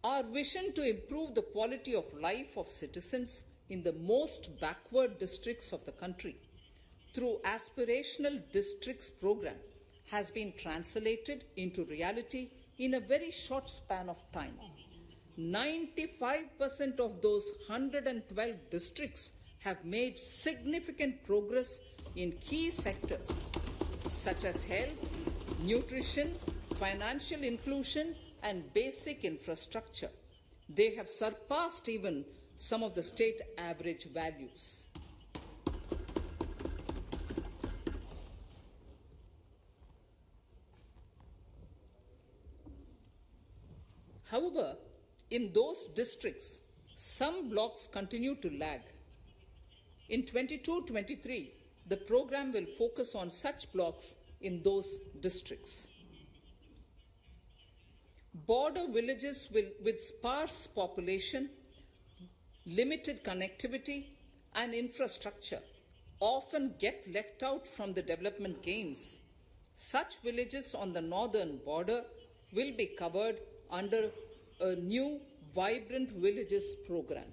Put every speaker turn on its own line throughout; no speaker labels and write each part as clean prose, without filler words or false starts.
Our vision to improve the quality of life of citizens in the most backward districts of the country through Aspirational Districts program has been translated into reality in a very short span of time. 95% of those 112 districts have made significant progress in key sectors such as health, nutrition, financial inclusion, and basic infrastructure. They have surpassed even some of the state average values. However, in those districts, some blocks continue to lag. In 22-23, the program will focus on such blocks in those districts. Border villages with sparse population, limited connectivity, and infrastructure often get left out from the development gains. Such villages on the northern border will be covered under a new Vibrant Villages program.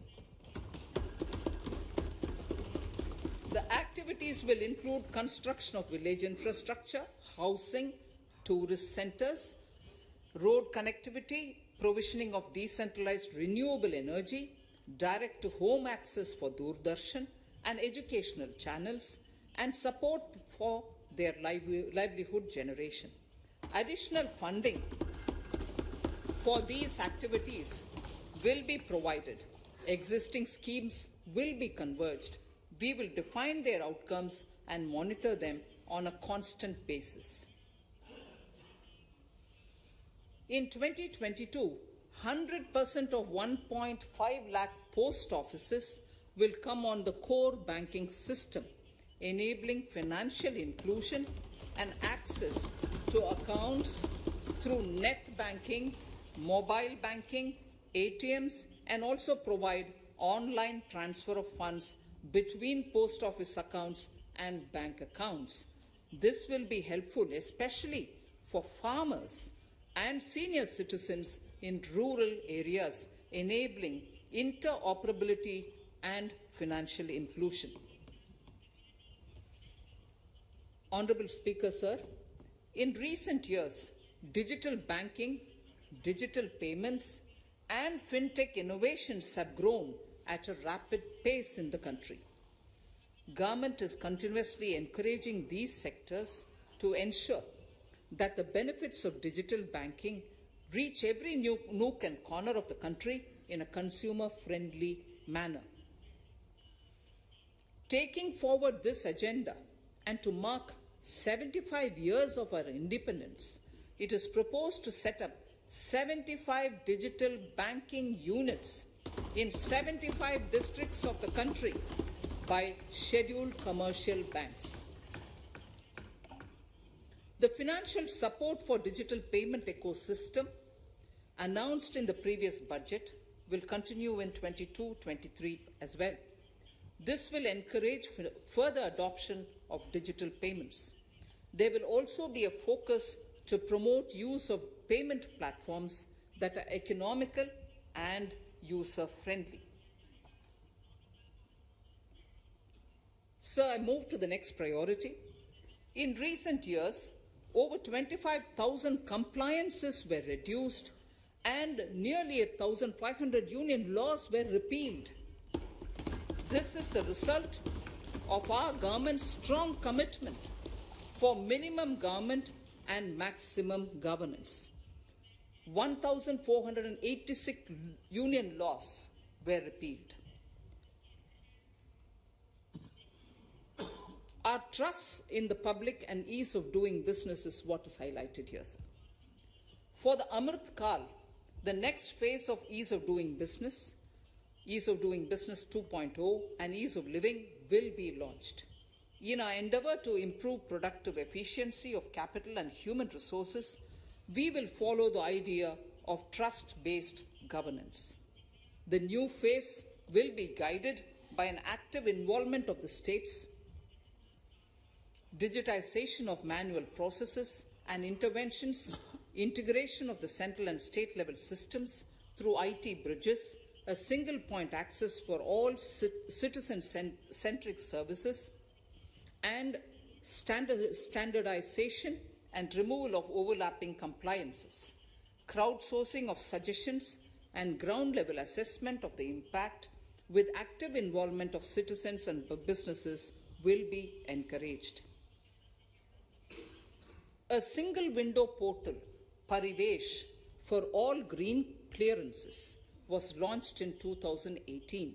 The activities will include construction of village infrastructure, housing, tourist centers, road connectivity, provisioning of decentralized renewable energy, direct-to-home access for Doordarshan and educational channels, and support for their livelihood generation. Additional funding for these activities will be provided. Existing schemes will be converged. We will define their outcomes and monitor them on a constant basis. In 2022, 100% of 1.5 lakh post offices will come on the core banking system, enabling financial inclusion and access to accounts through net banking, mobile banking, ATMs, and also provide online transfer of funds between post office accounts and bank accounts. This will be helpful, especially for farmers and senior citizens in rural areas, enabling interoperability and financial inclusion. Honorable Speaker, sir, in recent years, digital banking, digital payments, and fintech innovations have grown at a rapid pace in the country. Government is continuously encouraging these sectors to ensure that the benefits of digital banking reach every nook and corner of the country in a consumer-friendly manner. Taking forward this agenda and to mark 75 years of our independence, it is proposed to set up 75 digital banking units in 75 districts of the country by scheduled commercial banks. The financial support for digital payment ecosystem announced in the previous budget will continue in 22-23 as well. This will encourage further adoption of digital payments. There will also be a focus to promote use of payment platforms that are economical and user-friendly. Sir, I move to the next priority. In recent years, over 25,000 compliances were reduced and nearly 1,500 union laws were repealed. This is the result of our government's strong commitment for minimum government and maximum governance. 1,486 union laws were repealed. Our trust in the public and ease of doing business is what is highlighted here, sir. For the Amrit Kal, the next phase of ease of doing business 2.0 and ease of living will be launched. In our endeavor to improve productive efficiency of capital and human resources, we will follow the idea of trust-based governance. The new phase will be guided by an active involvement of the states, digitization of manual processes and interventions, integration of the central and state level systems, through IT bridges, a single point access for all citizen-centric services, and standardization and removal of overlapping compliances, crowdsourcing of suggestions, and ground-level assessment of the impact with active involvement of citizens and businesses will be encouraged. A single window portal, Parivesh, for all green clearances was launched in 2018.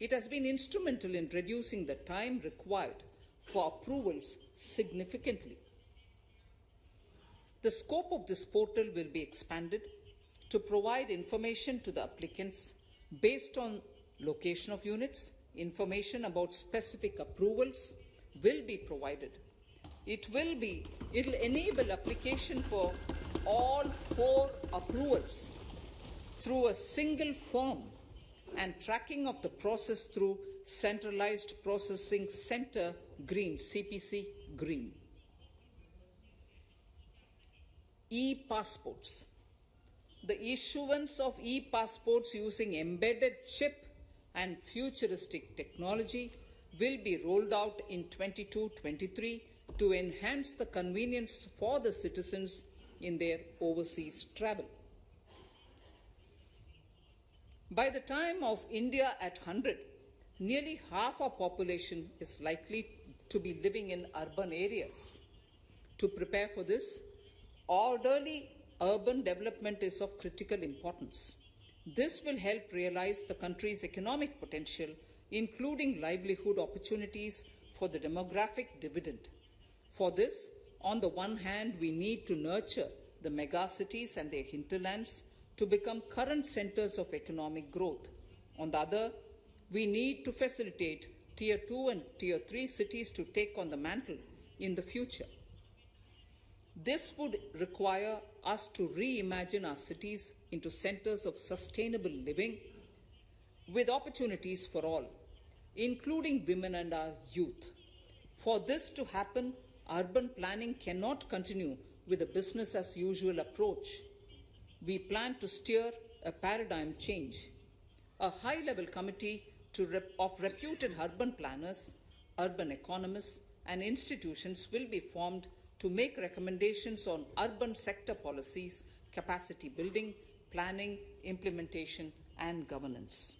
It has been instrumental in reducing the time required for approvals significantly. The scope of this portal will be expanded to provide information to the applicants based on location of units. Information about specific approvals will be provided. It will enable application for all 4 approvals through a single form and tracking of the process through Centralized Processing Center Green, CPC Green. E-passports. The issuance of e-passports using embedded chip and futuristic technology will be rolled out in 22-23 to enhance the convenience for the citizens in their overseas travel. By the time of India at 100, nearly half our population is likely to be living in urban areas. To prepare for this, orderly urban development is of critical importance. This will help realize the country's economic potential, including livelihood opportunities for the demographic dividend. For this, on the one hand, we need to nurture the megacities and their hinterlands to become current centers of economic growth. On the other, we need to facilitate Tier 2 and Tier 3 cities to take on the mantle in the future. This would require us to reimagine our cities into centers of sustainable living with opportunities for all, including women and our youth. For this to happen, urban planning cannot continue with a business as usual approach. We plan to steer a paradigm change. A high-level committee of reputed urban planners, urban economists, and institutions will be formed to make recommendations on urban sector policies, capacity building, planning, implementation, and governance.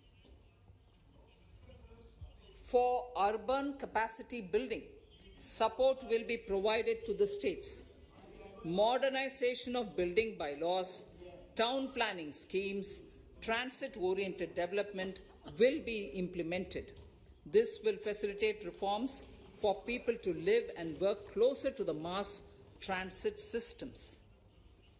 For urban capacity building, support will be provided to the states. Modernization of building bylaws, town planning schemes, transit-oriented development will be implemented. This will facilitate reforms for people to live and work closer to the mass transit systems.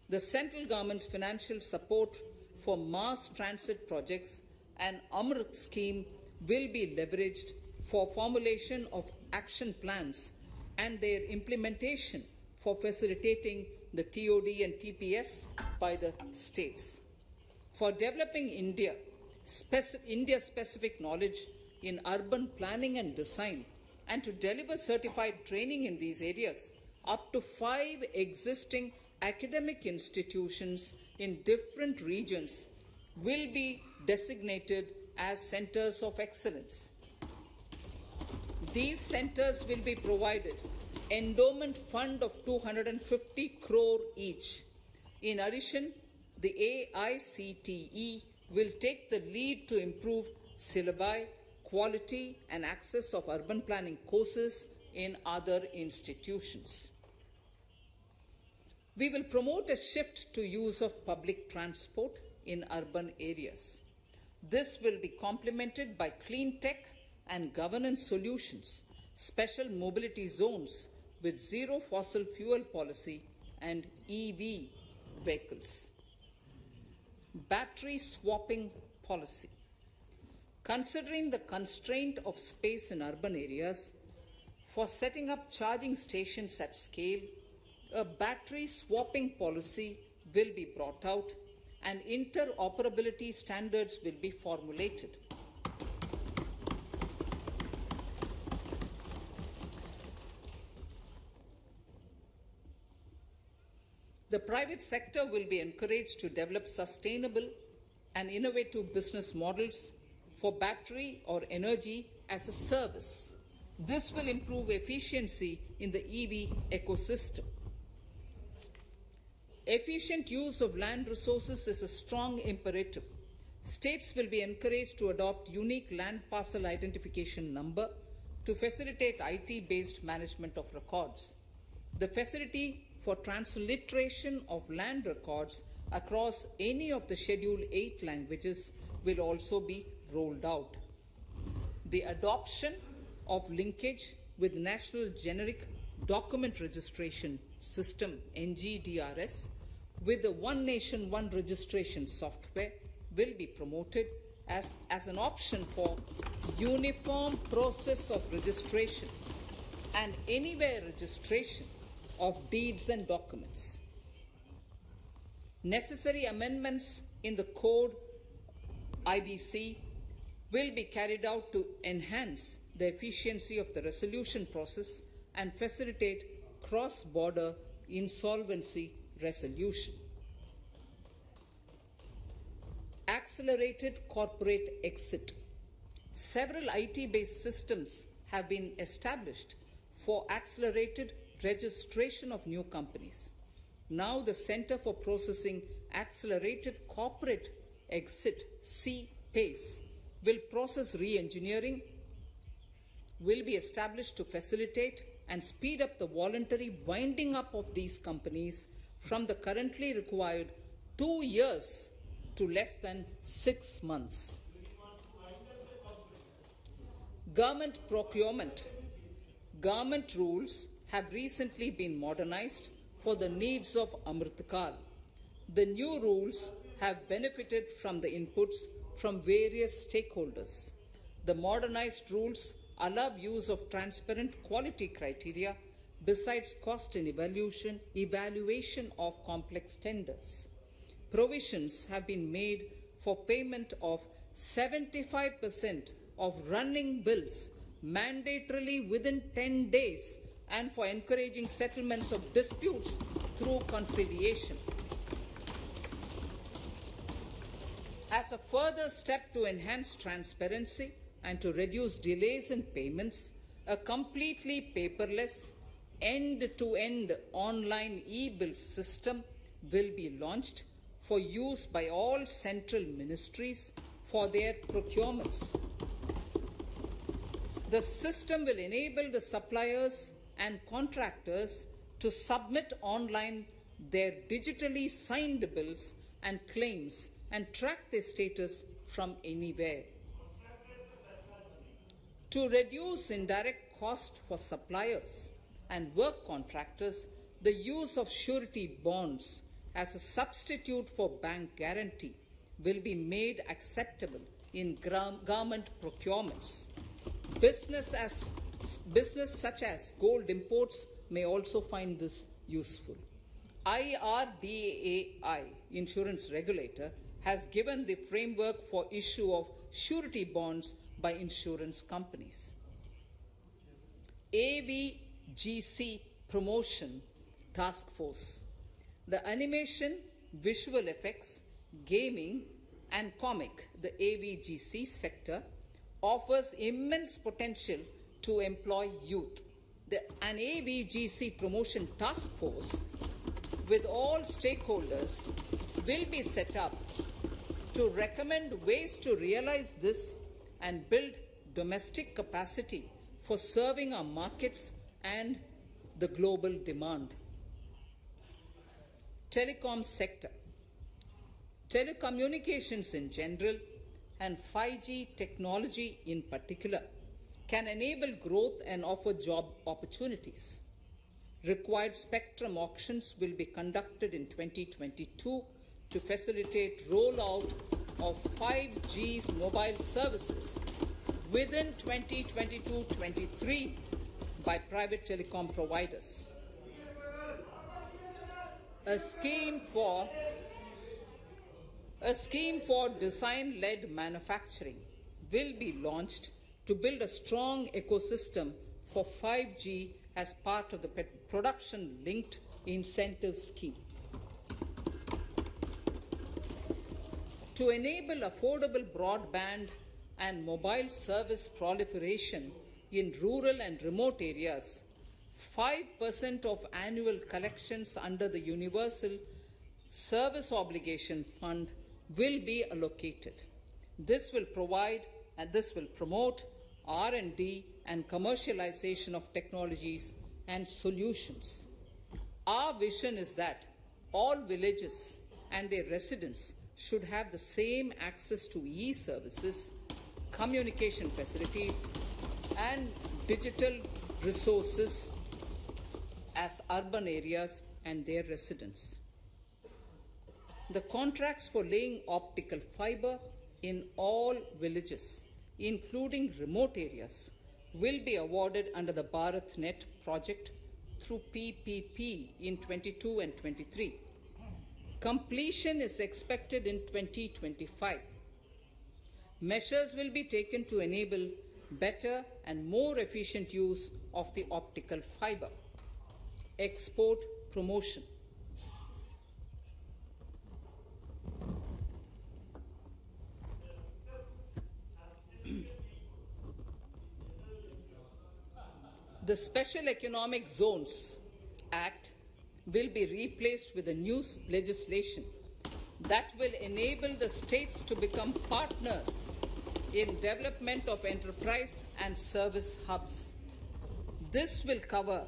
The central government's financial support for mass transit projects and Amrit scheme will be leveraged for formulation of action plans and their implementation for facilitating the TOD and TPS by the states. For developing India-specific knowledge in urban planning and design, and to deliver certified training in these areas, up to 5 existing academic institutions in different regions will be designated as centers of excellence. These centers will be provided endowment fund of 250 crore each. In addition, the AICTE will take the lead to improve syllabi, quality and access of urban planning courses in other institutions. We will promote a shift to use of public transport in urban areas. This will be complemented by clean tech and governance solutions, special mobility zones with zero fossil fuel policy and EV vehicles. Battery swapping policy. Considering the constraint of space in urban areas, for setting up charging stations at scale, a battery swapping policy will be brought out and interoperability standards will be formulated. The private sector will be encouraged to develop sustainable, and innovative business models for battery or energy as a service. This will improve efficiency in the EV ecosystem. Efficient use of land resources is a strong imperative. States will be encouraged to adopt unique land parcel identification number to facilitate IT-based management of records. The facility for transliteration of land records across any of the Schedule 8 languages will also be rolled out. The adoption of linkage with National Generic Document Registration System, NGDRS, with the One Nation, One Registration software will be promoted as an option for uniform process of registration and anywhere registration of deeds and documents. Necessary amendments in the code IBC will be carried out to enhance the efficiency of the resolution process and facilitate cross-border insolvency resolution. Accelerated corporate exit. Several IT-based systems have been established for accelerated registration of new companies. Now the Center for Processing Accelerated Corporate Exit, CPACE, will process re-engineering, will be established to facilitate and speed up the voluntary winding up of these companies from the currently required 2 years to less than 6 months. Government procurement. Government rules have recently been modernized for the needs of Amritkal. The new rules have benefited from the inputs from various stakeholders. The modernized rules allow use of transparent quality criteria besides cost and evaluation of complex tenders. Provisions have been made for payment of 75% of running bills mandatorily within 10 days and for encouraging settlements of disputes through conciliation. As a further step to enhance transparency and to reduce delays in payments, a completely paperless, end-to-end online e-bill system will be launched for use by all central ministries for their procurements. The system will enable the suppliers and contractors to submit online their digitally signed bills and claims and track their status from anywhere. To reduce indirect cost for suppliers and work contractors, the use of surety bonds as a substitute for bank guarantee will be made acceptable in government procurements. Business such as gold imports may also find this useful. IRDAI, insurance regulator, has given the framework for issue of surety bonds by insurance companies. AVGC Promotion Task Force. The animation, visual effects, gaming, and comic, the AVGC sector, offers immense potential to employ youth. An AVGC Promotion Task Force with all stakeholders will be set up to recommend ways to realize this and build domestic capacity for serving our markets and the global demand. Telecom sector. Telecommunications in general and 5G technology in particular can enable growth and offer job opportunities. Required spectrum auctions will be conducted in 2022 to facilitate rollout of 5G's mobile services within 2022-23 by private telecom providers. A scheme for design-led manufacturing will be launched to build a strong ecosystem for 5G as part of the production-linked incentive scheme. To enable affordable broadband and mobile service proliferation in rural and remote areas, 5% of annual collections under the Universal Service Obligation Fund will be allocated. This will promote R&D and commercialization of technologies and solutions. Our vision is that all villages and their residents should have the same access to e-services, communication facilities, and digital resources as urban areas and their residents. The contracts for laying optical fiber in all villages, including remote areas, will be awarded under the BharatNet project through PPP in 22 and 23. Completion is expected in 2025. Measures will be taken to enable better and more efficient use of the optical fiber. Export promotion. The Special Economic Zones Act will be replaced with a new legislation that will enable the states to become partners in development of enterprise and service hubs. This will cover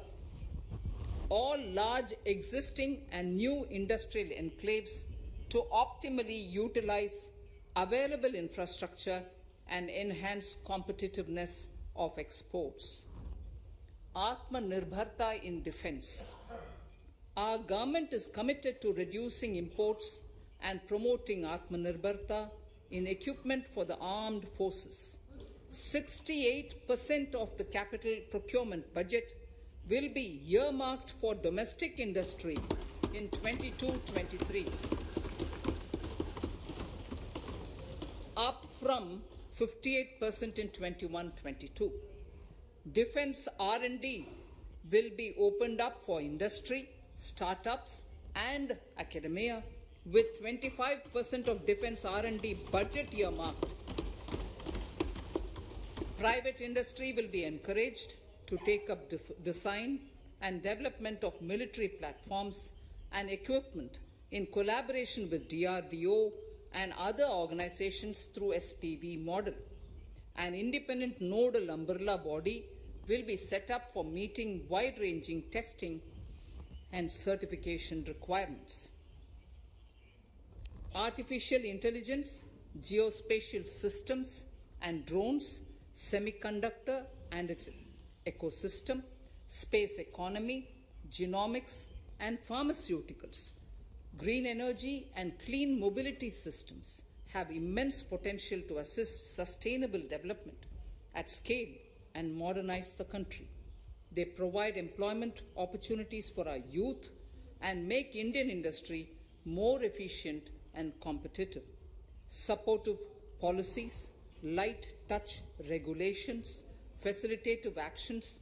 all large existing and new industrial enclaves to optimally utilize available infrastructure and enhance competitiveness of exports. Atmanirbharta in defense. Our government is committed to reducing imports and promoting Atmanirbharta in equipment for the armed forces. 68% of the capital procurement budget will be earmarked for domestic industry in 22-23, up from 58% in 21-22. Defense R&D will be opened up for industry, startups, and academia, with 25% of defense R&D budget earmarked. Private industry will be encouraged to take up design and development of military platforms and equipment in collaboration with DRDO and other organizations through SPV model. An independent nodal umbrella body will be set up for meeting wide-ranging testing and certification requirements. Artificial intelligence, geospatial systems and drones, semiconductor and its ecosystem, space economy, genomics and pharmaceuticals, green energy and clean mobility systems have immense potential to assist sustainable development at scale and modernize the country. They provide employment opportunities for our youth and make Indian industry more efficient and competitive. Supportive policies, light touch regulations, facilitative actions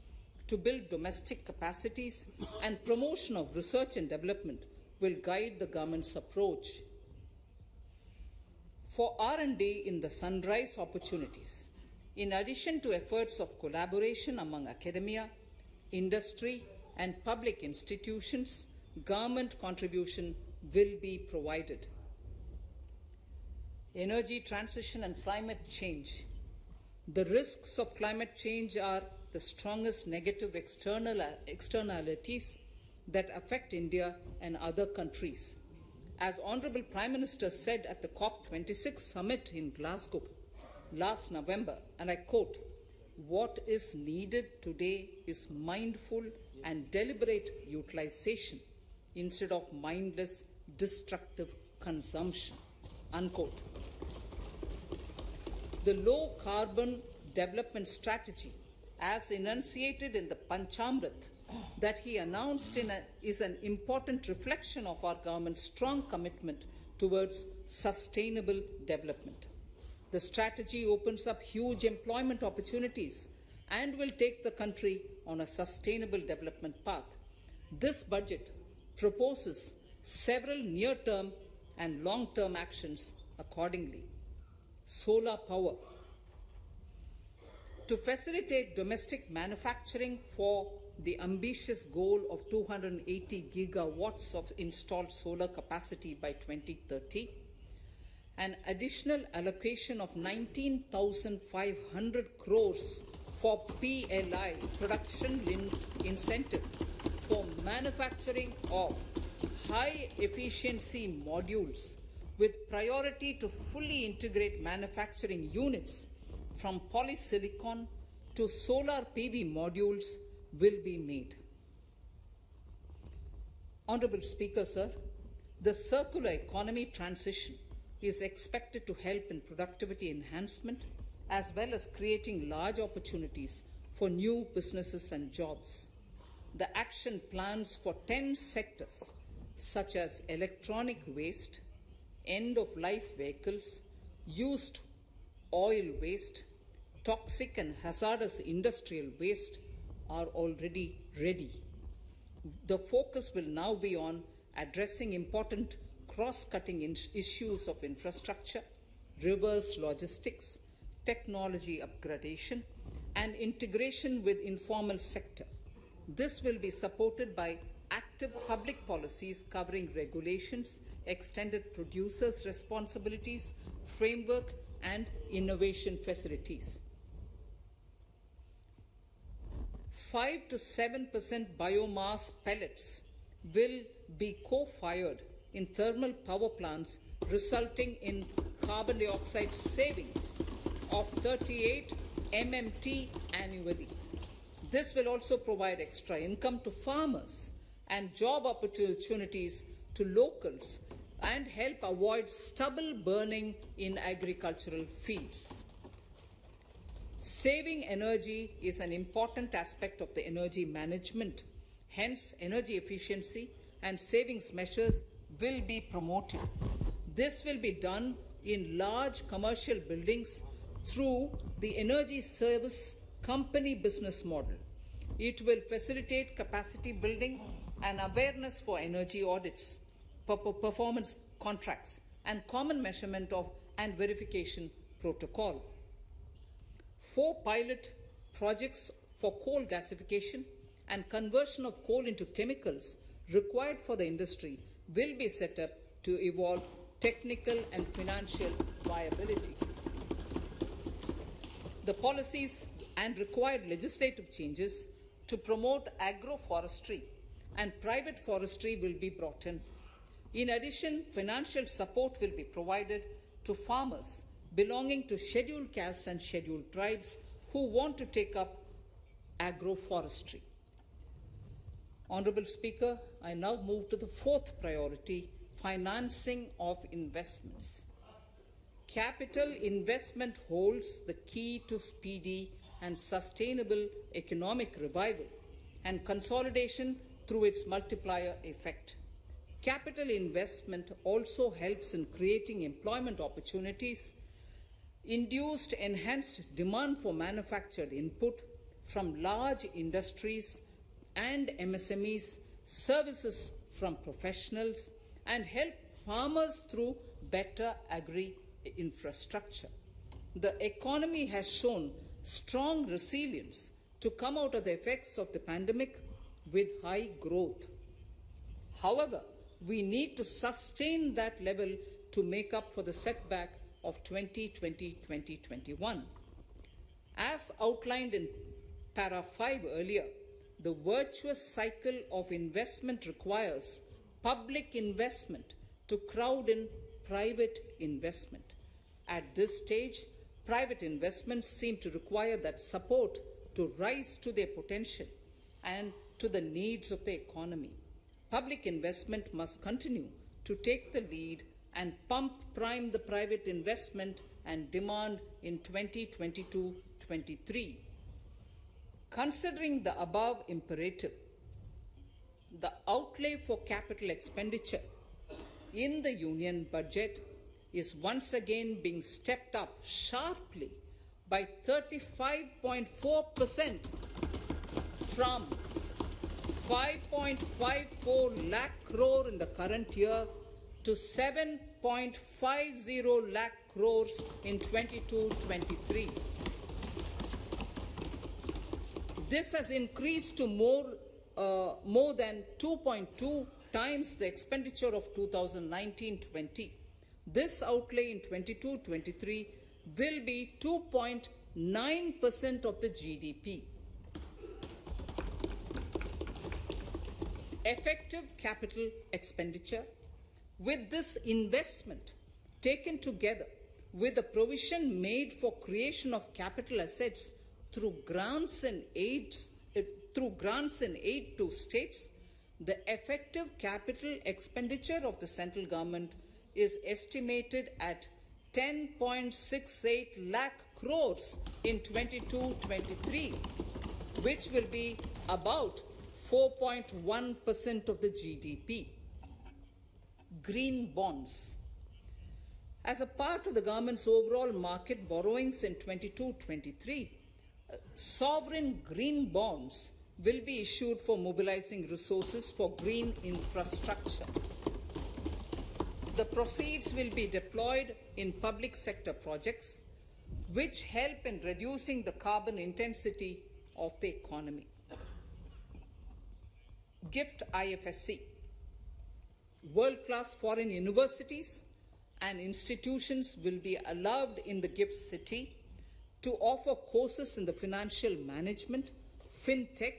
to build domestic capacities and promotion of research and development will guide the government's approach. For R&D in the sunrise opportunities, in addition to efforts of collaboration among academia, industry, and public institutions, government contribution will be provided. Energy transition and climate change. The risks of climate change are the strongest negative externalities that affect India and other countries. As Honorable Prime Minister said at the COP26 summit in Glasgow last November, and I quote, "What is needed today is mindful and deliberate utilization instead of mindless, destructive consumption," unquote. The low carbon development strategy, as enunciated in the Panchamrit that he announced is an important reflection of our government's strong commitment towards sustainable development. The strategy opens up huge employment opportunities and will take the country on a sustainable development path. This budget proposes several near-term and long-term actions accordingly. Solar power. To facilitate domestic manufacturing for the ambitious goal of 280 gigawatts of installed solar capacity by 2030, an additional allocation of 19,500 crores for PLI, production-linked incentive, for manufacturing of high-efficiency modules with priority to fully integrate manufacturing units from polysilicon to solar PV modules will be made. Honorable Speaker, sir, the circular economy transition is expected to help in productivity enhancement as well as creating large opportunities for new businesses and jobs. The action plans for 10 sectors such as electronic waste, end-of-life vehicles, used oil waste, toxic and hazardous industrial waste are already ready. The focus will now be on addressing important cross-cutting issues of infrastructure, reverse logistics, technology upgradation, and integration with informal sector. This will be supported by active public policies covering regulations, extended producers' responsibilities, framework, and innovation facilities. 5 to 7% biomass pellets will be co-fired in thermal power plants, resulting in carbon dioxide savings of 38 MMT annually. This will also provide extra income to farmers and job opportunities to locals and help avoid stubble burning in agricultural fields. Saving energy is an important aspect of the energy management. Hence, energy efficiency and savings measures will be promoted. This will be done in large commercial buildings through the energy service company business model. It will facilitate capacity building and awareness for energy audits, performance contracts, and common measurement of and verification protocol. 4 pilot projects for coal gasification and conversion of coal into chemicals required for the industry will be set up to evolve technical and financial viability. The policies and required legislative changes to promote agroforestry and private forestry will be brought in. In addition, financial support will be provided to farmers belonging to scheduled castes and scheduled tribes who want to take up agroforestry. Honorable Speaker, I now move to the 4th priority, financing of investments. Capital investment holds the key to speedy and sustainable economic revival and consolidation through its multiplier effect. Capital investment also helps in creating employment opportunities, induced enhanced demand for manufactured input from large industries and MSMEs, services from professionals, and help farmers through better agri-infrastructure. The economy has shown strong resilience to come out of the effects of the pandemic with high growth. However, we need to sustain that level to make up for the setback of 2020-2021. As outlined in para 5 earlier, the virtuous cycle of investment requires public investment to crowd in private investment. At this stage, private investments seem to require that support to rise to their potential and to the needs of the economy. Public investment must continue to take the lead and prime the private investment and demand in 2022-23. Considering the above imperative, the outlay for capital expenditure in the union budget is once again being stepped up sharply by 35.4% from 5.54 lakh crore in the current year to 7 7.50 lakh crores in 22-23. This has increased to more than 2.2 times the expenditure of 2019-20. This outlay in 22-23 will be 2.9% of the GDP. Effective capital expenditure. With this investment taken together with the provision made for creation of capital assets through grants and aid to states, the effective capital expenditure of the central government is estimated at 10.68 lakh crores in 22-23, which will be about 4.1% of the GDP. Green bonds. As a part of the government's overall market borrowings in 22-23, sovereign green bonds will be issued for mobilizing resources for green infrastructure. The proceeds will be deployed in public sector projects which help in reducing the carbon intensity of the economy. Gift IFSC. World-class foreign universities and institutions will be allowed in the gift city to offer courses in the financial management, fintech,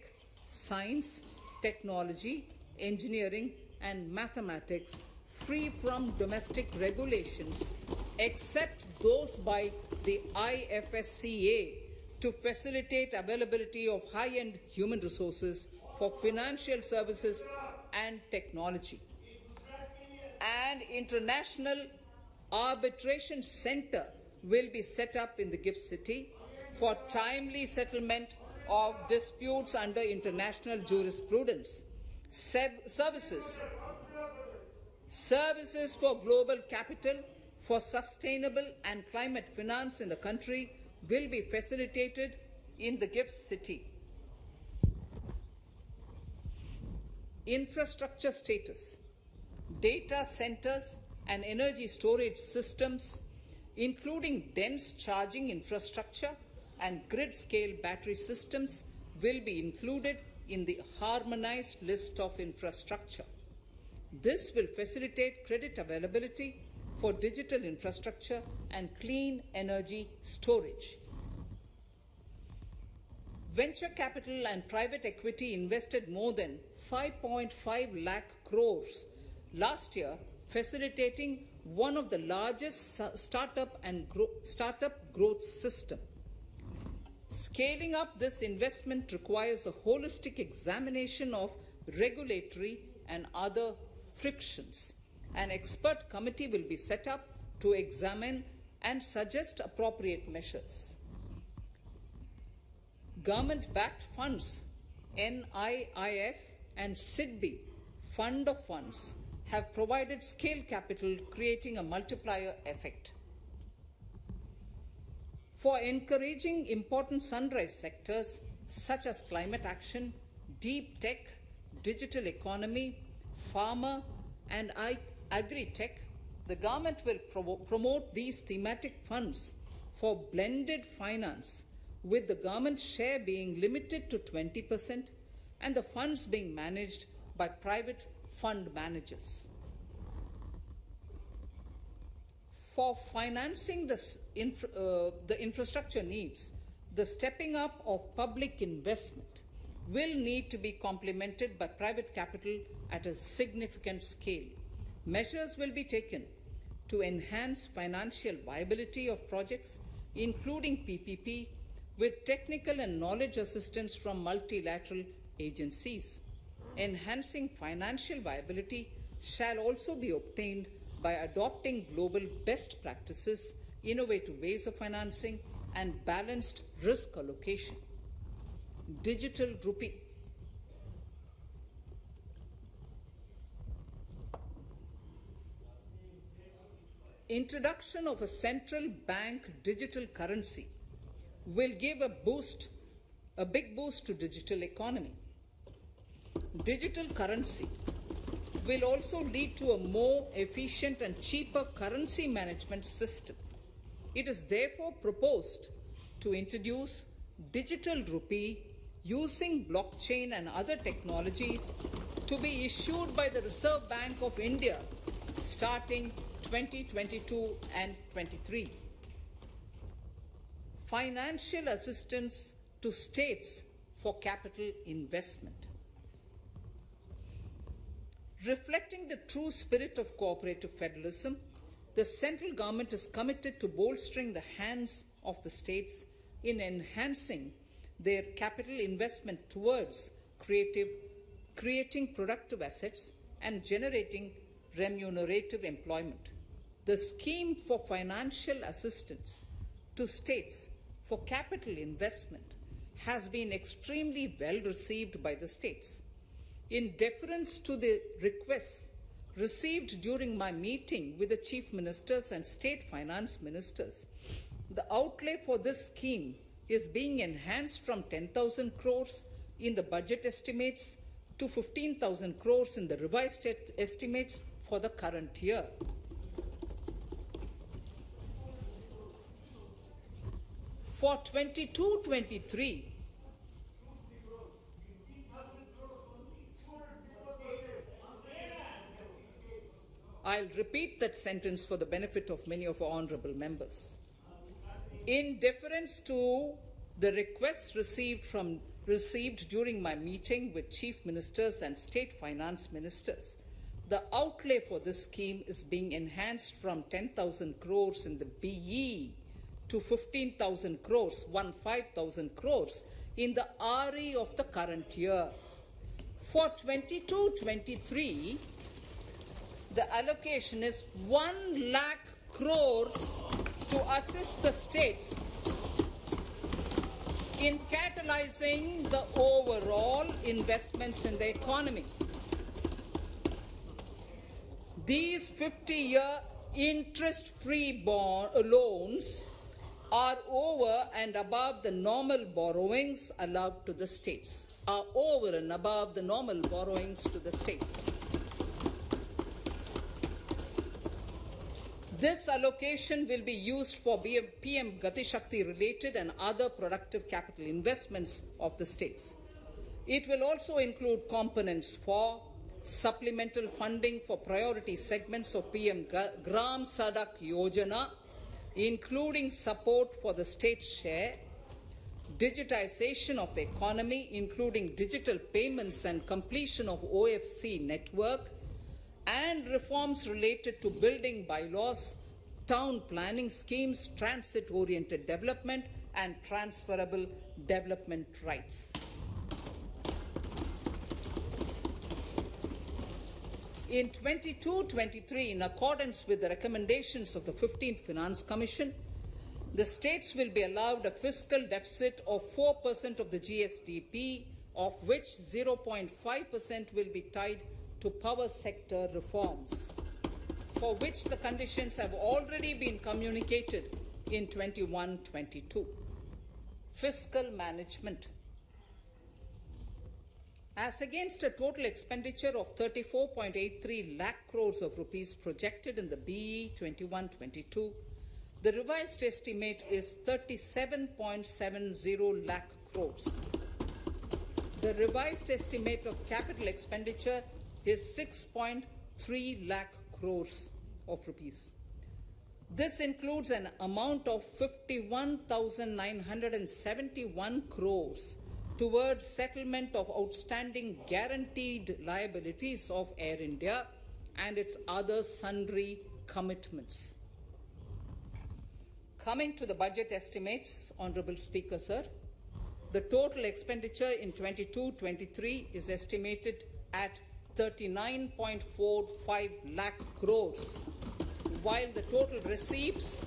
science, technology, engineering, and mathematics free from domestic regulations, except those by the IFSCA, to facilitate availability of high-end human resources for financial services and technology. An international arbitration center will be set up in the gift city for timely settlement of disputes under international jurisprudence. Services for global capital for sustainable and climate finance in the country will be facilitated in the gift city. Infrastructure status. Data centers and energy storage systems, including dense charging infrastructure and grid-scale battery systems, will be included in the harmonized list of infrastructure. This will facilitate credit availability for digital infrastructure and clean energy storage. Venture capital and private equity invested more than 5.5 lakh crores last year, facilitating one of the largest startup growth system. Scaling up this investment requires a holistic examination of regulatory and other frictions. An expert committee will be set up to examine and suggest appropriate measures. Government-backed funds, NIIF and SIDBI, Fund of Funds, have provided scale capital, creating a multiplier effect. For encouraging important sunrise sectors such as climate action, deep tech, digital economy, pharma, and agri-tech, the government will promote these thematic funds for blended finance, with the government share being limited to 20% and the funds being managed by private fund managers. For financing the infrastructure needs, the stepping up of public investment will need to be complemented by private capital at a significant scale. Measures will be taken to enhance financial viability of projects, including PPP, with technical and knowledge assistance from multilateral agencies. Enhancing financial viability shall also be obtained by adopting global best practices, innovative ways of financing, and balanced risk allocation. Digital rupee. Introduction of a central bank digital currency will give a big boost to digital economy. Digital currency will also lead to a more efficient and cheaper currency management system. It is therefore proposed to introduce digital rupee using blockchain and other technologies to be issued by the Reserve Bank of India starting 2022 and 23. Financial assistance to states for capital investment. Reflecting the true spirit of cooperative federalism, the central government is committed to bolstering the hands of the states in enhancing their capital investment towards creating productive assets and generating remunerative employment. The scheme for financial assistance to states for capital investment has been extremely well received by the states. In deference to the requests received during my meeting with the chief ministers and state finance ministers, the outlay for this scheme is being enhanced from 10,000 crores in the budget estimates to 15,000 crores in the revised estimates for the current year. For 22-23, I'll repeat that sentence for the benefit of many of our honorable members. In deference to the requests received during my meeting with chief ministers and state finance ministers, the outlay for this scheme is being enhanced from 10,000 crores in the BE to 15,000 crores, 15,000 crores in the RE of the current year. For 22-23, the allocation is 1 lakh crores to assist the states in catalyzing the overall investments in the economy. These 50-year interest-free loans are over and above the normal borrowings allowed to the states, This allocation will be used for PM Gati Shakti related and other productive capital investments of the states. It will also include components for supplemental funding for priority segments of PM Gram Sadak Yojana, including support for the state share, digitization of the economy, including digital payments and completion of OFC network, and reforms related to building bylaws, town planning schemes, transit-oriented development, and transferable development rights. In 22-23, in accordance with the recommendations of the 15th Finance Commission, the states will be allowed a fiscal deficit of 4% of the GSDP, of which 0.5% will be tied to power sector reforms, for which the conditions have already been communicated in 21-22. Fiscal management. As against a total expenditure of 34.83 lakh crores of rupees projected in the BE 21-22, the revised estimate is 37.70 lakh crores. The revised estimate of capital expenditure is 6.3 lakh crores of rupees. This includes an amount of 51,971 crores towards settlement of outstanding guaranteed liabilities of Air India and its other sundry commitments. Coming to the budget estimates, Honorable Speaker, sir, the total expenditure in 22-23 is estimated at 39.45 lakh crores, while the total receipts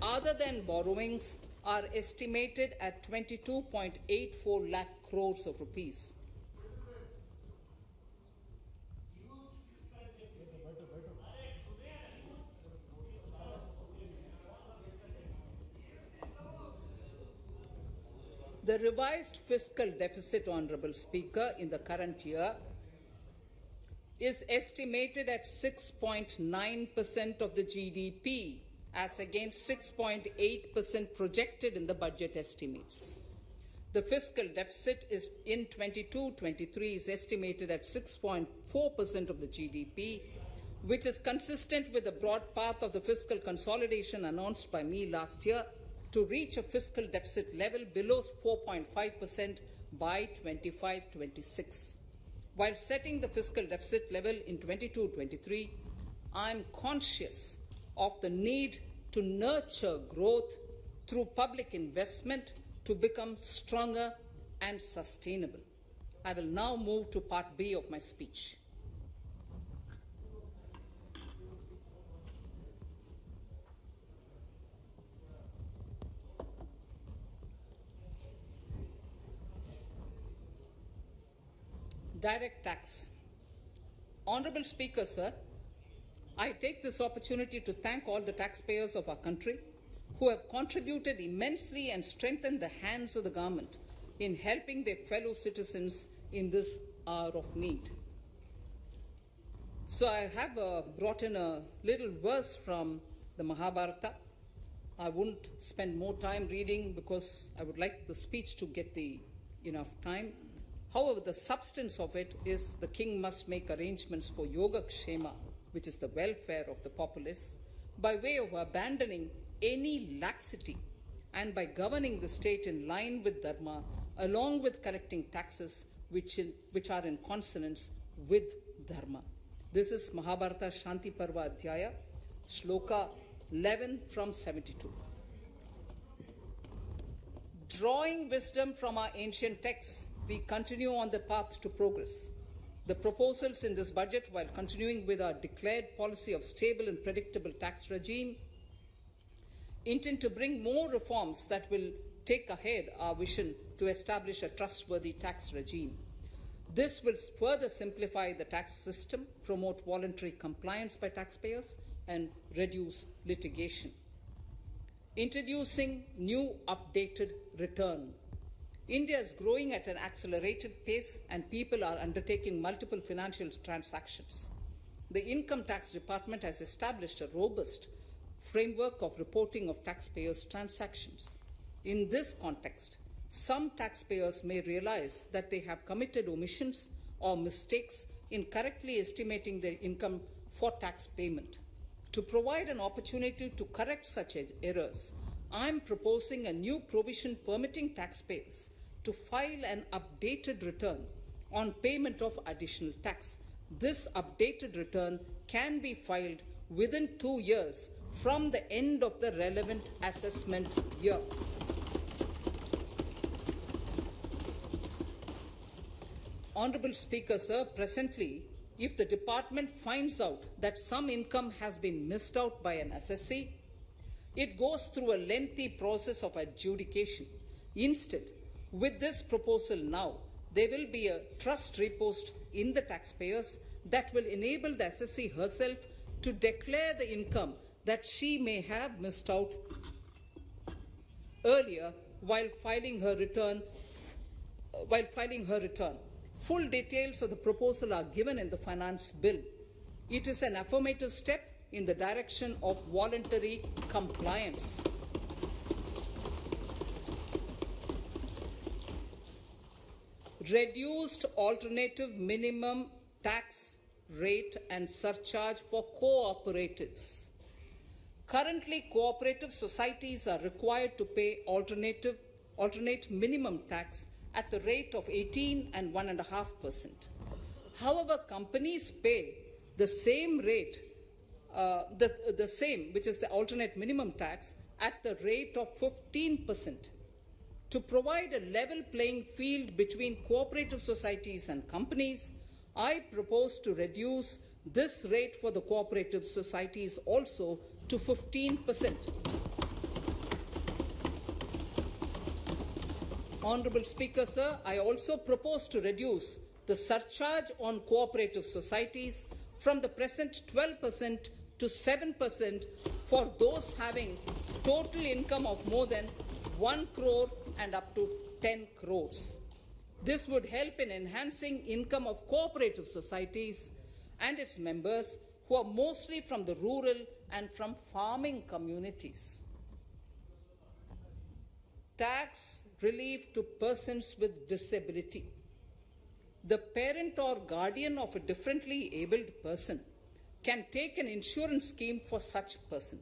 other than borrowings are estimated at 22.84 lakh crores of rupees. The revised fiscal deficit, Honorable Speaker, in the current year is estimated at 6.9% of the GDP, as against 6.8% projected in the budget estimates. The fiscal deficit is in 22-23 is estimated at 6.4% of the GDP, which is consistent with the broad path of the fiscal consolidation announced by me last year to reach a fiscal deficit level below 4.5% by 25-26. While setting the fiscal deficit level in 22-23, I am conscious of the need to nurture growth through public investment to become stronger and sustainable. I will now move to part B of my speech. Direct tax. Honorable Speaker, sir, I take this opportunity to thank all the taxpayers of our country who have contributed immensely and strengthened the hands of the government in helping their fellow citizens in this hour of need. So I have brought in a little verse from the Mahabharata. I won't spend more time reading because I would like the speech to get enough time. However, the substance of it is the king must make arrangements for yoga kshema, which is the welfare of the populace, by way of abandoning any laxity and by governing the state in line with dharma, along with collecting taxes which are in consonance with dharma. This is Mahabharata Shanti Parva Adhyaya, Shloka 11 from 72. Drawing wisdom from our ancient texts, we continue on the path to progress. The proposals in this budget, while continuing with our declared policy of stable and predictable tax regime, intend to bring more reforms that will take ahead our vision to establish a trustworthy tax regime. This will further simplify the tax system, promote voluntary compliance by taxpayers, and reduce litigation. Introducing new updated return. India is growing at an accelerated pace and people are undertaking multiple financial transactions. The Income Tax Department has established a robust framework of reporting of taxpayers' transactions. In this context, some taxpayers may realize that they have committed omissions or mistakes in correctly estimating their income for tax payment. To provide an opportunity to correct such errors, I am proposing a new provision permitting taxpayers to file an updated return on payment of additional tax. This updated return can be filed within 2 years from the end of the relevant assessment year. Honorable Speaker, sir, presently, if the department finds out that some income has been missed out by an assessee, it goes through a lengthy process of adjudication. Instead, with this proposal now, there will be a trust repost in the taxpayers that will enable the assessee herself to declare the income that she may have missed out earlier while filing her return. Full details of the proposal are given in the finance bill. It is an affirmative step in the direction of voluntary compliance. Reduced alternative minimum tax rate and surcharge for co-operatives. Currently, cooperative societies are required to pay alternate minimum tax at the rate of 18 and 1.5%. However, companies pay the same rate, the same, which is the alternate minimum tax, at the rate of 15%. To provide a level playing field between cooperative societies and companies, I propose to reduce this rate for the cooperative societies also to 15%. Honorable Speaker, sir, I also propose to reduce the surcharge on cooperative societies from the present 12% to 7% for those having total income of more than 1 crore and up to 10 crores. This would help in enhancing income of cooperative societies and its members who are mostly from the rural and from farming communities. Tax relief to persons with disability. The parent or guardian of a differently abled person can take an insurance scheme for such person.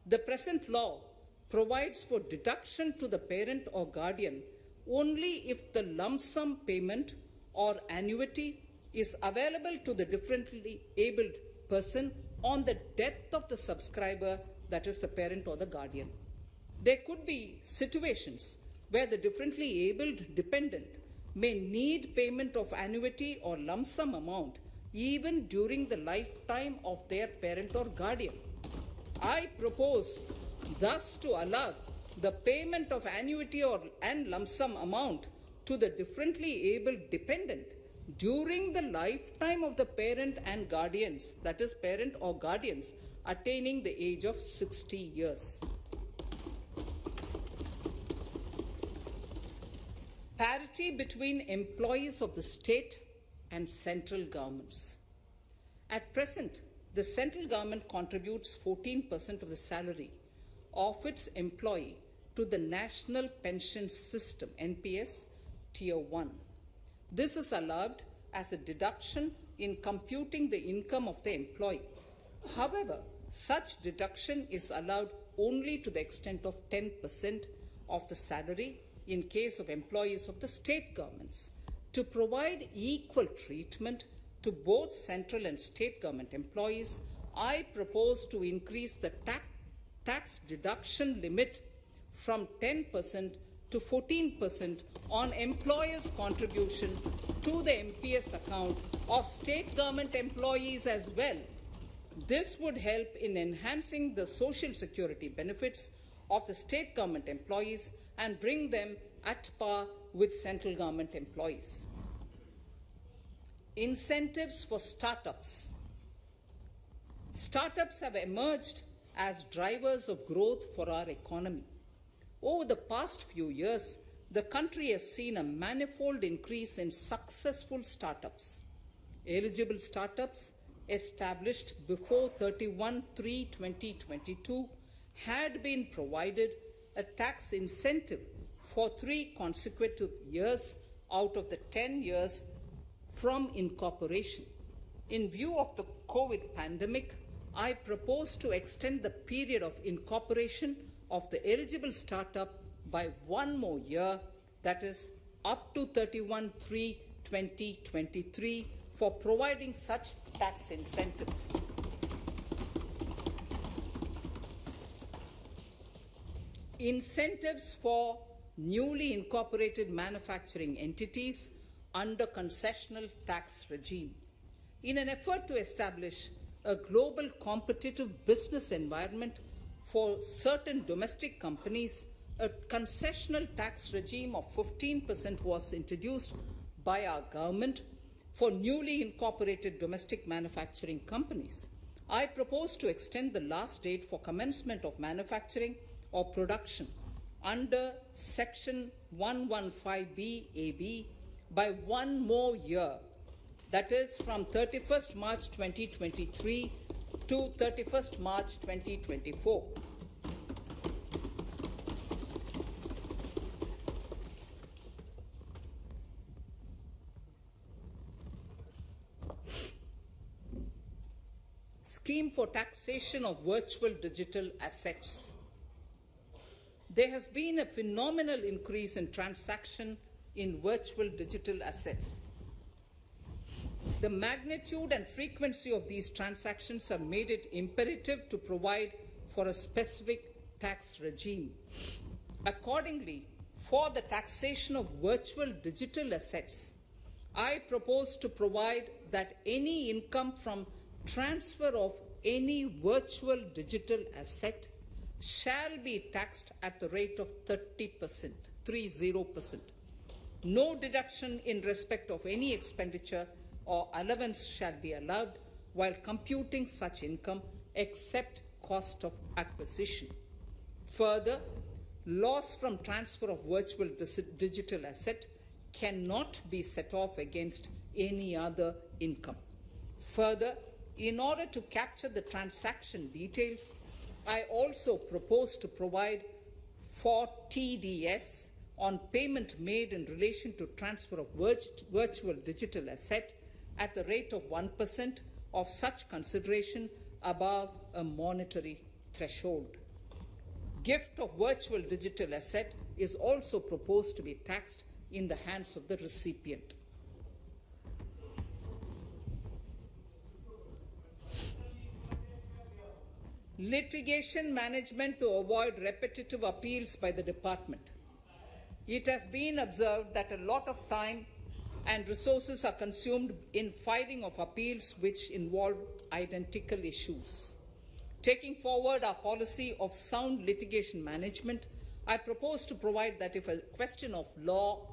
The present law provides for deduction to the parent or guardian only if the lump sum payment or annuity is available to the differently abled person on the death of the subscriber, that is the parent or the guardian. There could be situations where the differently abled dependent may need payment of annuity or lump sum amount even during the lifetime of their parent or guardian. I propose thus to allow the payment of annuity and lump sum amount to the differently abled dependent during the lifetime of the parent and guardians, that is parent or guardians, attaining the age of 60 years. Parity between employees of the state and central governments. At present, the central government contributes 14% of the salary of its employee to the National Pension System, NPS, Tier 1. This is allowed as a deduction in computing the income of the employee. However, such deduction is allowed only to the extent of 10% of the salary in case of employees of the state governments. To provide equal treatment to both central and state government employees, I propose to increase the tax deduction limit from 10% to 14% on employers' contribution to the MPS account of state government employees as well. This would help in enhancing the social security benefits of the state government employees and bring them at par with central government employees. Incentives for startups. Startups have emerged as drivers of growth for our economy. Over the past few years, the country has seen a manifold increase in successful startups. Eligible startups established before 31/3/2022 had been provided a tax incentive for 3 consecutive years out of the 10 years from incorporation. In view of the COVID pandemic, I propose to extend the period of incorporation of the eligible startup by 1 more year, that is up to 31/3/2023, for providing such tax incentives. Incentives for newly incorporated manufacturing entities under concessional tax regime. In an effort to establish a global competitive business environment for certain domestic companies, a concessional tax regime of 15% was introduced by our government for newly incorporated domestic manufacturing companies. I propose to extend the last date for commencement of manufacturing or production under Section 115BAB by 1 more year, that is from 31st March 2023 to 31st March 2024. Scheme for taxation of virtual digital assets. There has been a phenomenal increase in transaction in virtual digital assets. The magnitude and frequency of these transactions have made it imperative to provide for a specific tax regime. Accordingly, for the taxation of virtual digital assets, I propose to provide that any income from transfer of any virtual digital asset shall be taxed at the rate of 30%, 30%. No deduction in respect of any expenditure or allowance shall be allowed while computing such income except cost of acquisition. Further, loss from transfer of virtual digital asset cannot be set off against any other income. Further, in order to capture the transaction details, I also propose to provide for TDS on payment made in relation to transfer of virtual digital asset at the rate of 1% of such consideration above a monetary threshold. Gift of virtual digital asset is also proposed to be taxed in the hands of the recipient. Litigation management to avoid repetitive appeals by the department. It has been observed that a lot of time and resources are consumed in filing of appeals which involve identical issues. Taking forward our policy of sound litigation management, I propose to provide that if a question of law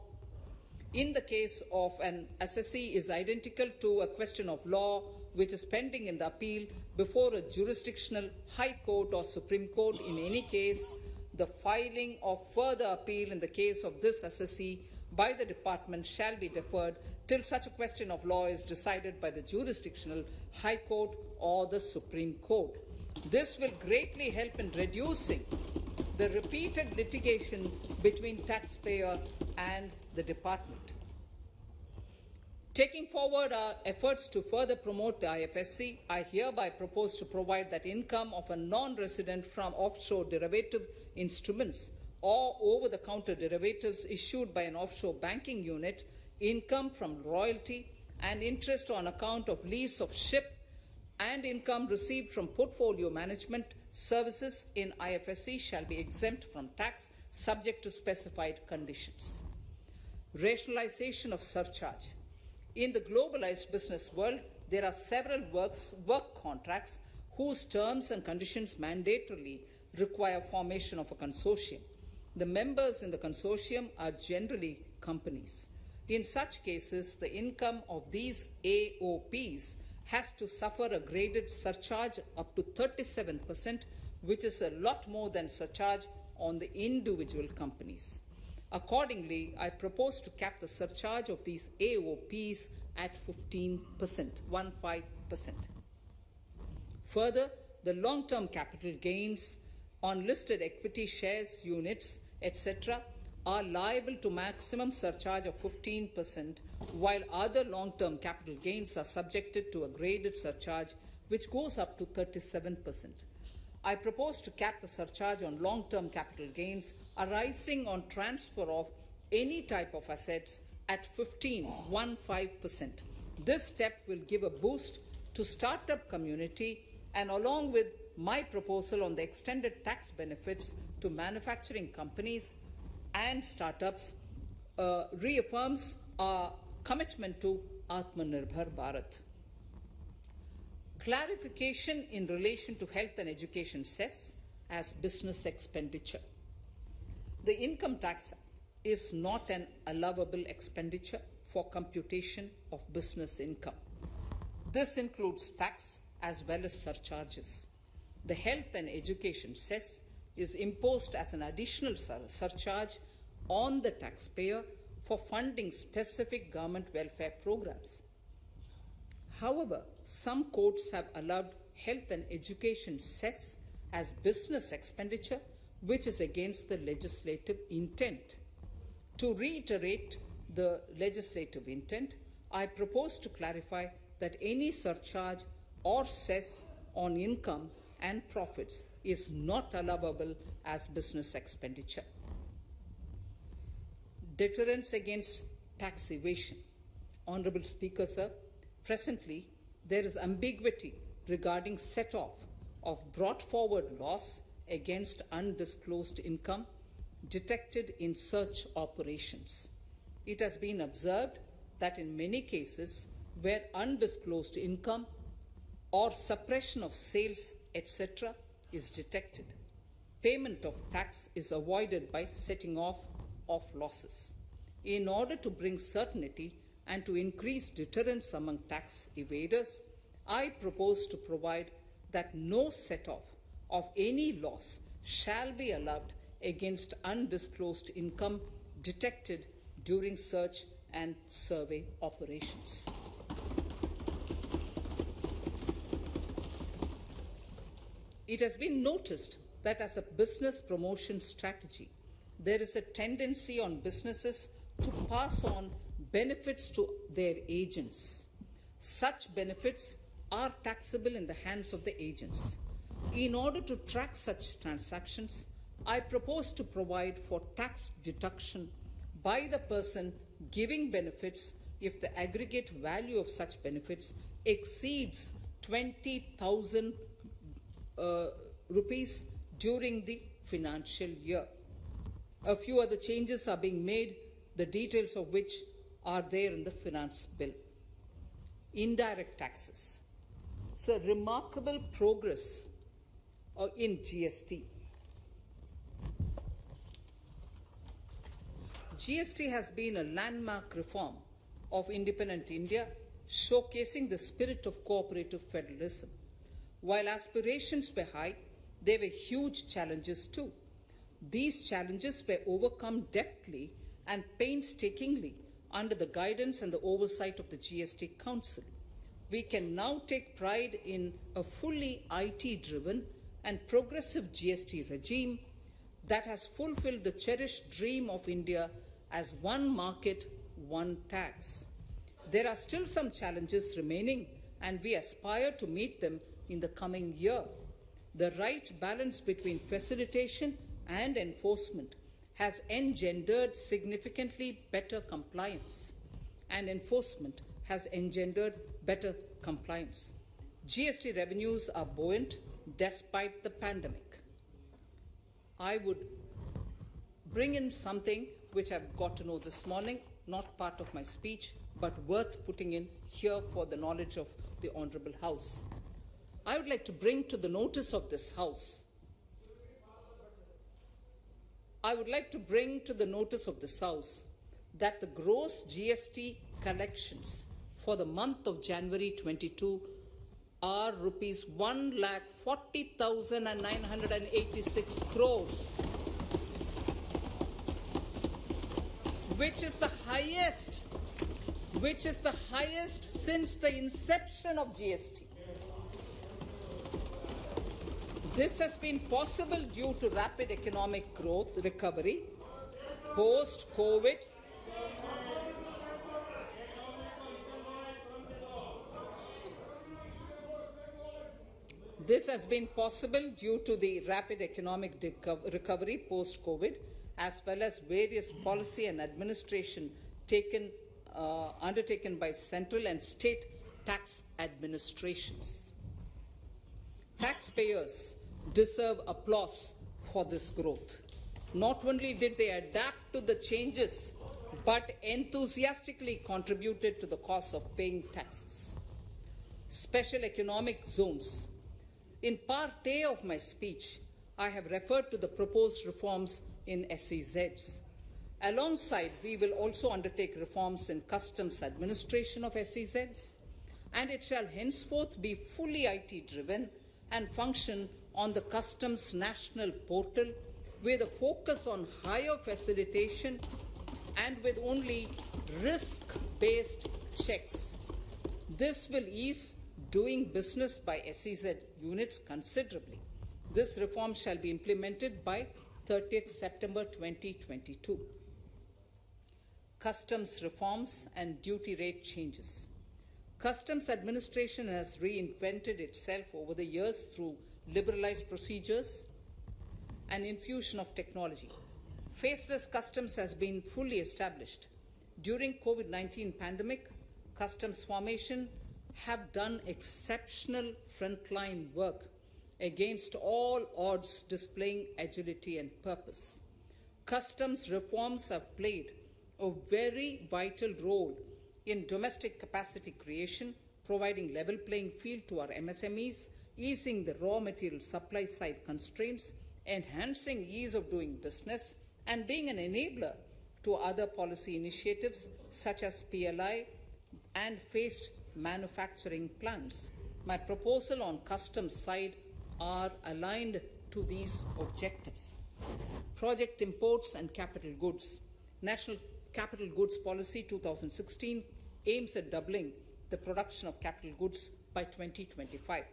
in the case of an assessee is identical to a question of law which is pending in the appeal before a jurisdictional high court or Supreme Court, in any case, the filing of further appeal in the case of this assessee by the department shall be deferred till such a question of law is decided by the jurisdictional high court or the Supreme Court. This will greatly help in reducing the repeated litigation between taxpayer and the department. Taking forward our efforts to further promote the IFSC, I hereby propose to provide that income of a non-resident from offshore derivative instruments or over-the-counter derivatives issued by an offshore banking unit, income from royalty and interest on account of lease of ship, and income received from portfolio management services in IFSC shall be exempt from tax subject to specified conditions. Rationalization of surcharge. In the globalized business world, there are several work contracts whose terms and conditions mandatorily require formation of a consortium. The members in the consortium are generally companies. In such cases, the income of these AOPs has to suffer a graded surcharge up to 37%, which is a lot more than surcharge on the individual companies. Accordingly, I propose to cap the surcharge of these AOPs at 15%, 15%. Further, the long-term capital gains on listed equity shares, units, etc., are liable to maximum surcharge of 15%, while other long-term capital gains are subjected to a graded surcharge which goes up to 37%. I propose to cap the surcharge on long-term capital gains arising on transfer of any type of assets at 15%. This step will give a boost to startup community, and along with my proposal on the extended tax benefits to manufacturing companies and startups, reaffirms our commitment to Atmanirbhar Bharat. Clarification in relation to health and education cess as business expenditure. The income tax is not an allowable expenditure for computation of business income. This includes tax as well as surcharges. The health and education cess is imposed as an additional surcharge on the taxpayer for funding specific government welfare programs. However, some courts have allowed health and education cess as business expenditure, which is against the legislative intent. To reiterate the legislative intent, I propose to clarify that any surcharge or cess on income and profits is not allowable as business expenditure. Deterrence against tax evasion. Honorable Speaker, sir, presently there is ambiguity regarding set-off of brought forward loss against undisclosed income detected in search operations. It has been observed that in many cases where undisclosed income or suppression of sales, etc., is detected, payment of tax is avoided by setting off of losses. In order to bring certainty and to increase deterrence among tax evaders, I propose to provide that no set-off of any loss shall be allowed against undisclosed income detected during search and survey operations. It has been noticed that as a business promotion strategy, there is a tendency on businesses to pass on benefits to their agents. Such benefits are taxable in the hands of the agents. In order to track such transactions, I propose to provide for tax deduction by the person giving benefits if the aggregate value of such benefits exceeds 20,000 rupees during the financial year. A few other changes are being made, the details of which are there in the finance bill. Indirect taxes. So remarkable progress in GST. GST has been a landmark reform of independent India, showcasing the spirit of cooperative federalism. While aspirations were high, there were huge challenges too. These challenges were overcome deftly and painstakingly under the guidance and the oversight of the GST Council. We can now take pride in a fully IT-driven and progressive GST regime that has fulfilled the cherished dream of India as one market, one tax. There are still some challenges remaining, and we aspire to meet them in the coming year. The right balance between facilitation and enforcement has engendered significantly better compliance, and enforcement has engendered better compliance. GST revenues are buoyant despite the pandemic. I would bring in something which I've got to know this morning, not part of my speech, but worth putting in here for the knowledge of the Honourable House. I would like to bring to the notice of this House that the gross GST collections for the month of January 22 are rupees 1,40,986 crores, which is the highest since the inception of GST. This has been possible due to rapid economic growth, recovery, post-COVID, recovery post-COVID, as well as various policy and administration undertaken by central and state tax administrations. Taxpayers deserve applause for this growth. Not only did they adapt to the changes, but enthusiastically contributed to the cost of paying taxes. Special economic zones. In Part A of my speech, I have referred to the proposed reforms in SEZs. Alongside, we will also undertake reforms in customs administration of SEZs, and it shall henceforth be fully IT-driven and function on the Customs National Portal with a focus on higher facilitation and with only risk-based checks. This will ease doing business by SEZ units considerably. This reform shall be implemented by 30th September 2022. Customs reforms and duty rate changes. Customs administration has reinvented itself over the years through liberalized procedures and infusion of technology. Faceless customs has been fully established. During COVID-19 pandemic, customs formation have done exceptional frontline work against all odds, displaying agility and purpose. Customs reforms have played a very vital role in domestic capacity creation, providing level playing field to our MSMEs, easing the raw material supply side constraints, enhancing ease of doing business, and being an enabler to other policy initiatives such as PLI and phased manufacturing plans. My proposal on customs side are aligned to these objectives. Project imports and capital goods. National Capital Goods Policy 2016 aims at doubling the production of capital goods by 2025.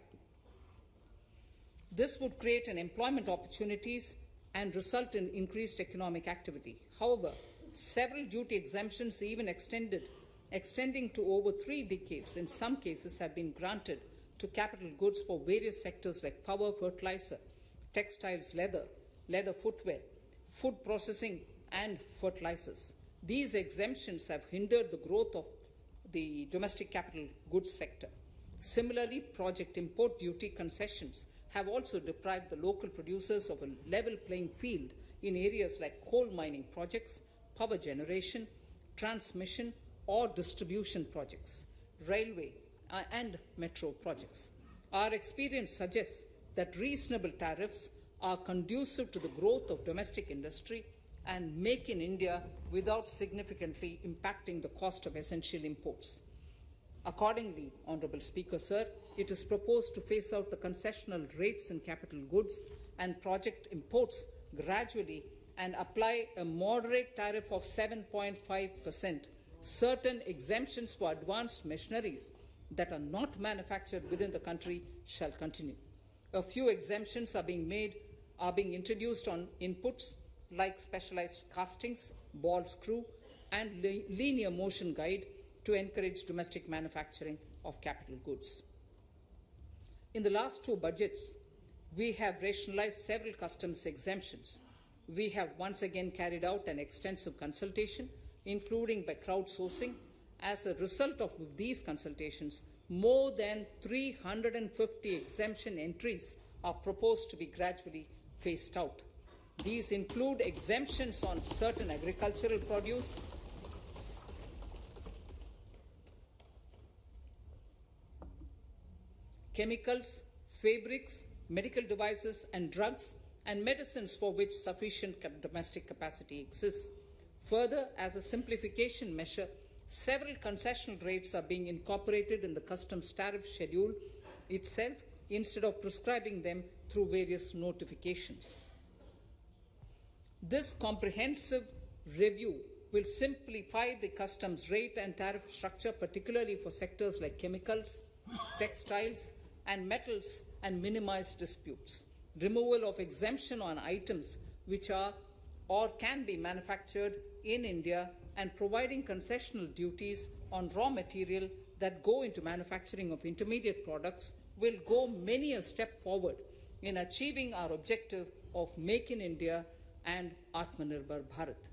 This would create an employment opportunities and result in increased economic activity. However, several duty exemptions, even extending to over 3 decades in some cases, have been granted to capital goods for various sectors like power, fertilizer, textiles, leather footwear, food processing, and fertilizers. These exemptions have hindered the growth of the domestic capital goods sector. Similarly, project import duty concessions have also deprived the local producers of a level playing field in areas like coal mining projects, power generation, transmission, or distribution projects, railway and metro projects. Our experience suggests that reasonable tariffs are conducive to the growth of domestic industry and make in India without significantly impacting the cost of essential imports. Accordingly, Honourable Speaker, Sir, it is proposed to phase out the concessional rates in capital goods and project imports gradually and apply a moderate tariff of 7.5%. Certain exemptions for advanced machineries that are not manufactured within the country shall continue. A few exemptions are being introduced on inputs like specialized castings, ball screw, and linear motion guide to encourage domestic manufacturing of capital goods. In the last 2 budgets, we have rationalized several customs exemptions. We have once again carried out an extensive consultation, including by crowdsourcing. As a result of these consultations, more than 350 exemption entries are proposed to be gradually phased out. These include exemptions on certain agricultural produce, chemicals, fabrics, medical devices and drugs, and medicines for which sufficient domestic capacity exists. Further, as a simplification measure, several concessional rates are being incorporated in the customs tariff schedule itself instead of prescribing them through various notifications. This comprehensive review will simplify the customs rate and tariff structure, particularly for sectors like chemicals, textiles, and metals, and minimize disputes. Removal of exemption on items which are or can be manufactured in India and providing concessional duties on raw material that go into manufacturing of intermediate products will go many a step forward in achieving our objective of Make in India and Atmanirbhar Bharat.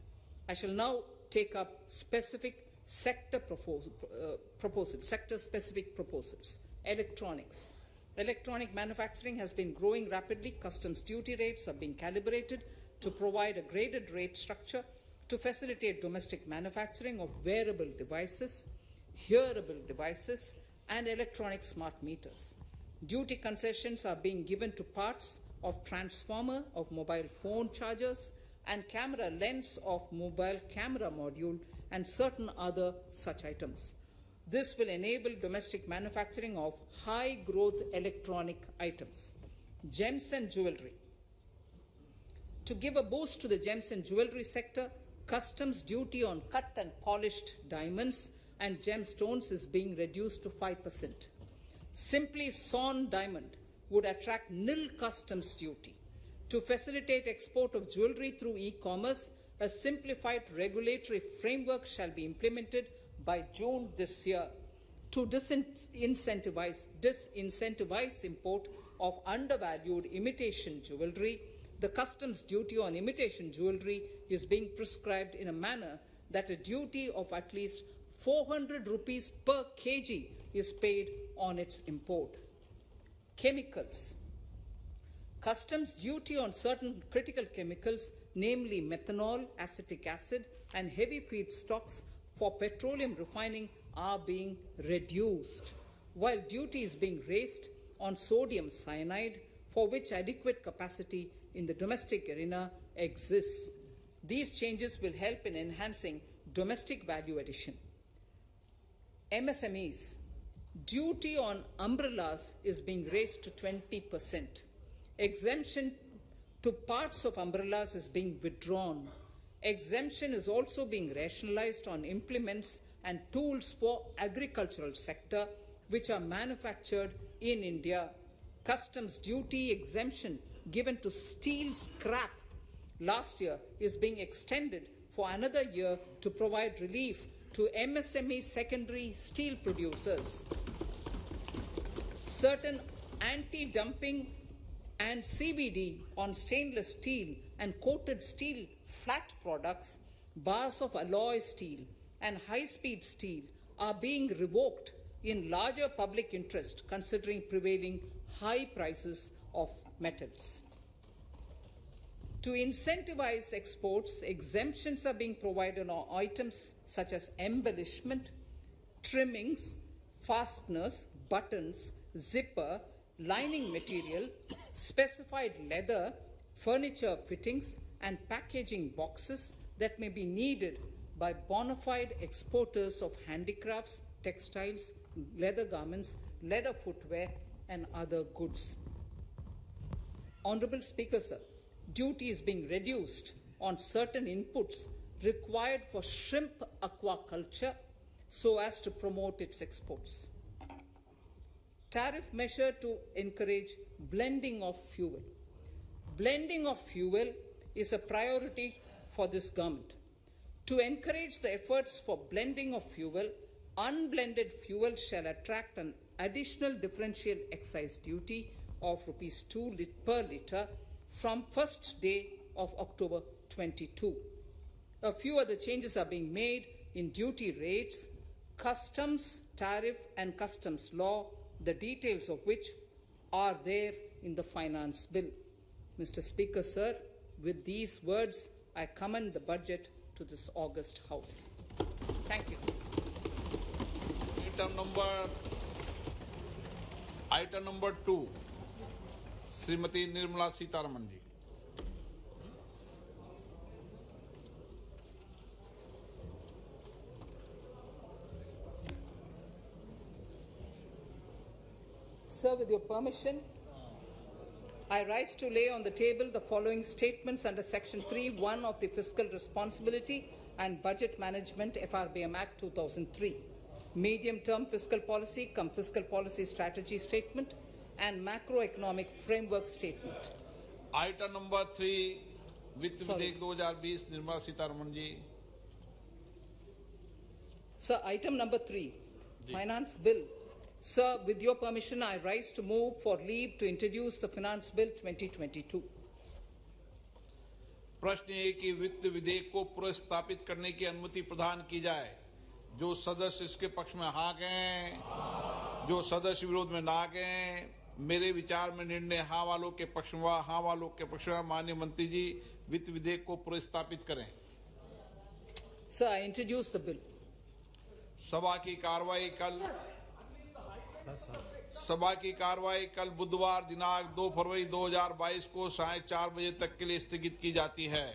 I shall now take up specific sector-specific proposals. Electronics. Electronic manufacturing has been growing rapidly. Customs duty rates are being calibrated to provide a graded rate structure to facilitate domestic manufacturing of wearable devices, hearable devices, and electronic smart meters. Duty concessions are being given to parts of transformer of mobile phone chargers and camera lens of mobile camera module and certain other such items. This will enable domestic manufacturing of high-growth electronic items. Gems and jewelry. To give a boost to the gems and jewelry sector, customs duty on cut and polished diamonds and gemstones is being reduced to 5%. Simply sawn diamond would attract nil customs duty. To facilitate export of jewelry through e-commerce, a simplified regulatory framework shall be implemented by June this year to disincentivize import of undervalued imitation jewelry. The customs duty on imitation jewelry is being prescribed in a manner that a duty of at least 400 rupees per kg is paid on its import. Chemicals. Customs duty on certain critical chemicals, namely methanol, acetic acid, and heavy feedstocks for petroleum refining are being reduced, while duty is being raised on sodium cyanide, for which adequate capacity in the domestic arena exists. These changes will help in enhancing domestic value addition. MSMEs. Duty on umbrellas is being raised to 20%. Exemption to parts of umbrellas is being withdrawn. Exemption is also being rationalized on implements and tools for agricultural sector which are manufactured in India. customs duty exemption given to steel scrap last year is being extended for another year to provide relief to MSME secondary steel producers. Certain anti-dumping and CVD on stainless steel and coated steel flat products, bars of alloy steel and high-speed steel are being revoked in larger public interest considering prevailing high prices of metals. To incentivize exports, exemptions are being provided on items such as embellishment, trimmings, fasteners, buttons, zipper, lining material, specified leather, furniture fittings, and packaging boxes that may be needed by bona fide exporters of handicrafts, textiles, leather garments, leather footwear, and other goods. Honorable Speaker, sir, duty is being reduced on certain inputs required for shrimp aquaculture so as to promote its exports. Tariff measure to encourage blending of fuel. Blending of fuel is a priority for this government. To encourage the efforts for blending of fuel, unblended fuel shall attract an additional differential excise duty of Rs 2 per litre from first day of October 22. A few other changes are being made in duty rates, customs, tariff and customs law, the details of which are there in the finance bill. Mr. Speaker, sir, with these words, I commend the budget to this august House. Thank you.
Item number 2, Srimati Nirmala Sitharaman ji.
Sir, with your permission, I rise to lay on the table the following statements under Section 3(1) of the Fiscal Responsibility and Budget Management FRBM Act 2003. Medium-term fiscal policy cum fiscal policy strategy statement and macroeconomic framework statement.
Item number 3, Vitt Videk 2020, Nirmala Sitharaman ji.
Sir, item number 3, Finance Bill. Sir, with your permission, I rise to move for leave to introduce the Finance Bill 2022.
प्रश्न ये कि वित्त विधेयक को पुनर्स्थापित करने की अनुमति प्रदान की जाए। जो सदस्य इसके पक्ष में हाँ कहें, जो सदस्य विरोध में ना कहें, मेरे विचार में निर्णय हाँ वालों के पक्ष में, हाँ वालों के पक्ष में। माननीय मंत्री जी, वित्त विधेयक को पुनर्स्थापित करें।
Sir, I introduce the bill.
सभा की कार्रवाई कल बुधवार दिनांक 2 फरवरी 2022 को साढ़े 4 बजे तक के लिए स्थगित की जाती है।